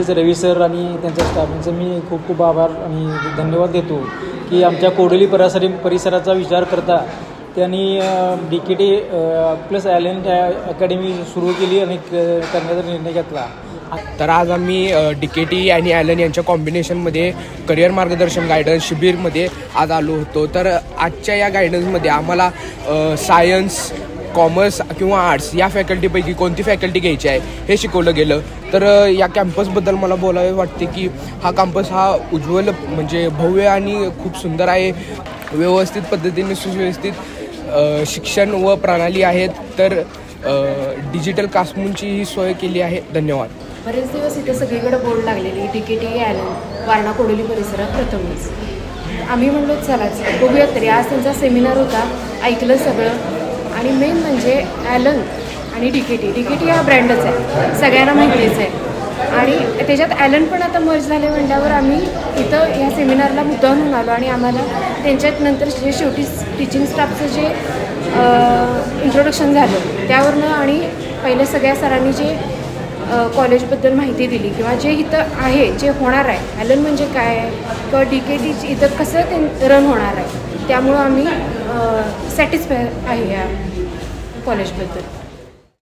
विशेष रवी सर आणि त्यांच्या स्टाफांचं मी खूप खूप आभार आणि धन्यवाद देतो की आमच्या कोडोली परिसराचा विचार करता त्यांनी DKT प्लस ॲलन अकॅडमी सुरू केली आणि करण्याचा निर्णय घेतला। तर आज आम्ही DKT आणि ॲलन यांच्या कॉम्बिनेशनमध्ये करिअर मार्गदर्शन गायडन्स शिबिरमध्ये आज आलो होतो। तर आजच्या या गायडन्समध्ये आम्हाला सायन्स, कॉमर्स किंवा आर्ट्स या फॅकल्टीपैकी कोणती फॅकल्टी घ्यायची आहे हे शिकवलं गेलं। तर या कॅम्पसबद्दल मला बोलावे वाटते की हा कॅम्पस हा उज्ज्वल म्हणजे भव्य आणि खूप सुंदर आहे। व्यवस्थित पद्धतीने सुव्यवस्थित शिक्षण व प्रणाली आहेत। तर डिजिटल क्लासरूमची ही सोय केली आहे। धन्यवाद। बरेच दिवस इथे सगळीकडे बोर्ड लागलेली DKT ॲलन वारणा कोडोली परिसरात प्रथमच आम्ही म्हणलो चलाच बघूयात तरी। आज त्यांचा सेमिनार होता, ऐकलं सगळं आणि मेन म्हणजे ॲलन आणि DKT हा ब्रँडच आहे, सगळ्यांना माहितीच आहे आणि त्याच्यात ॲलन पण आता मर्ज झाले म्हटल्यावर आम्ही इथं ह्या सेमिनारला मुद्दामून आलो आणि आम्हाला त्यांच्यात नंतर जे शेवटी टीचिंग स्टाफचं जे इंट्रोडक्शन झालं त्यावरनं आणि पहिले सगळ्या सरांनी जे कॉलेजबद्दल माहिती दिली किंवा जे इथं आहे जे होणार आहे ॲलन म्हणजे काय आहे किंवा DKT इथं कसं ते रन होणार आहे, त्यामुळं आम्ही सॅटिस्फाय आहे या कॉलेजबद्दल।